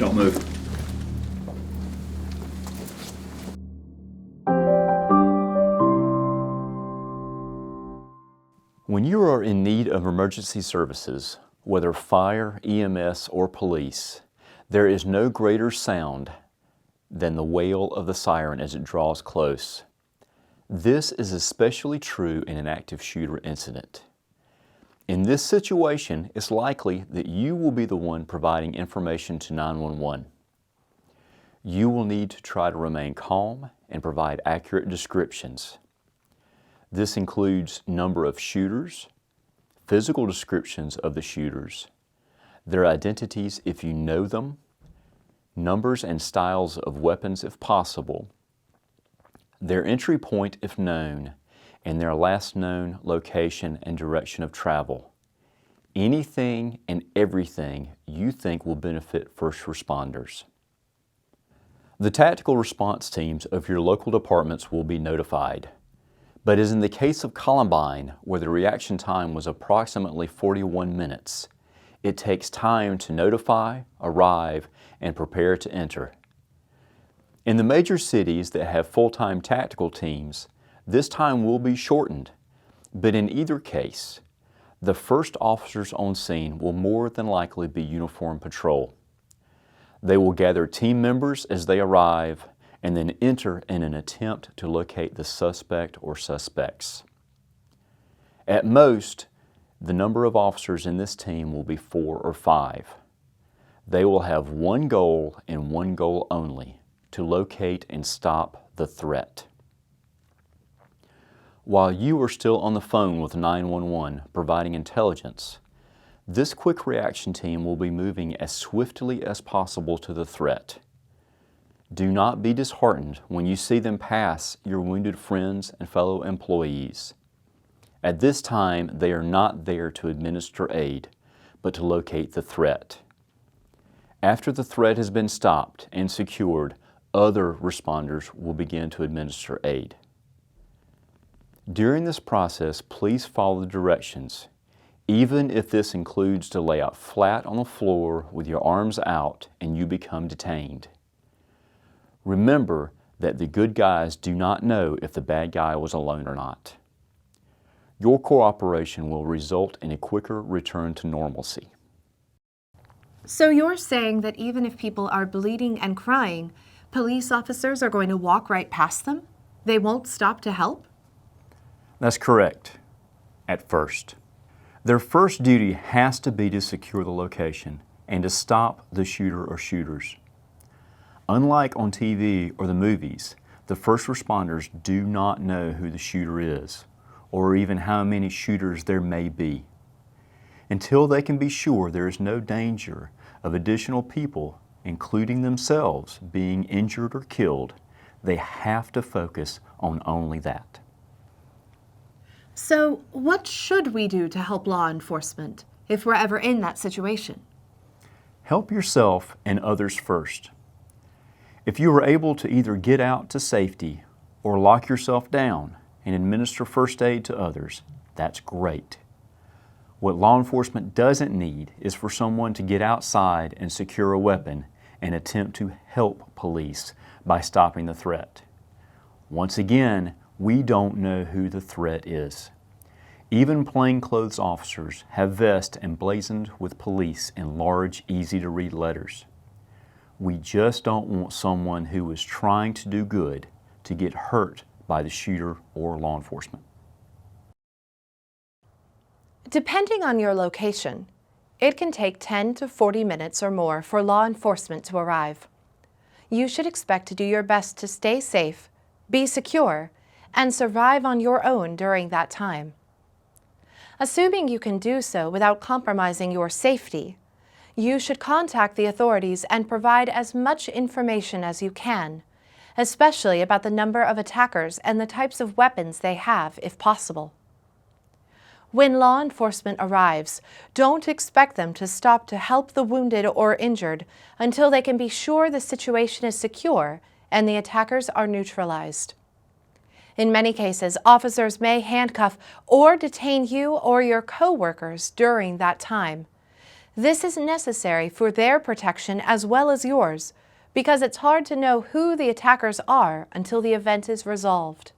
Don't move. When you are in need of emergency services, whether fire, EMS, or police, there is no greater sound than the wail of the siren as it draws close. This is especially true in an active shooter incident. In this situation, it's likely that you will be the one providing information to 911. You will need to try to remain calm and provide accurate descriptions. This includes number of shooters, physical descriptions of the shooters, their identities if you know them, numbers and styles of weapons if possible, their entry point if known, and their last known location and direction of travel. Anything and everything you think will benefit first responders. The tactical response teams of your local departments will be notified. But as in the case of Columbine, where the reaction time was approximately 41 minutes, it takes time to notify, arrive, and prepare to enter. In the major cities that have full-time tactical teams, this time will be shortened, but in either case, the first officers on scene will more than likely be uniformed patrol. They will gather team members as they arrive and then enter in an attempt to locate the suspect or suspects. At most, the number of officers in this team will be 4 or 5. They will have one goal and one goal only: to locate and stop the threat. While you are still on the phone with 911 providing intelligence, this quick reaction team will be moving as swiftly as possible to the threat. Do not be disheartened when you see them pass your wounded friends and fellow employees. At this time, they are not there to administer aid, but to locate the threat. After the threat has been stopped and secured, other responders will begin to administer aid. During this process, please follow the directions, even if this includes to lay out flat on the floor with your arms out and you become detained. Remember that the good guys do not know if the bad guy was alone or not. Your cooperation will result in a quicker return to normalcy. So you're saying that even if people are bleeding and crying, police officers are going to walk right past them? They won't stop to help? That's correct, at first. Their first duty has to be to secure the location and to stop the shooter or shooters. Unlike on TV or the movies, the first responders do not know who the shooter is, or even how many shooters there may be. Until they can be sure there is no danger of additional people, including themselves, being injured or killed, they have to focus on only that. So what should we do to help law enforcement if we're ever in that situation? Help yourself and others first. If you are able to either get out to safety or lock yourself down and administer first aid to others, that's great. What law enforcement doesn't need is for someone to get outside and secure a weapon and attempt to help police by stopping the threat. Once again, we don't know who the threat is. Even plainclothes officers have vests emblazoned with police in large, easy-to-read letters. We just don't want someone who is trying to do good to get hurt by the shooter or law enforcement. Depending on your location, it can take 10 to 40 minutes or more for law enforcement to arrive. You should expect to do your best to stay safe, be secure, and survive on your own during that time. Assuming you can do so without compromising your safety, you should contact the authorities and provide as much information as you can, especially about the number of attackers and the types of weapons they have, if possible. When law enforcement arrives, don't expect them to stop to help the wounded or injured until they can be sure the situation is secure and the attackers are neutralized. In many cases, officers may handcuff or detain you or your co-workers during that time. This is necessary for their protection as well as yours, because it's hard to know who the attackers are until the event is resolved.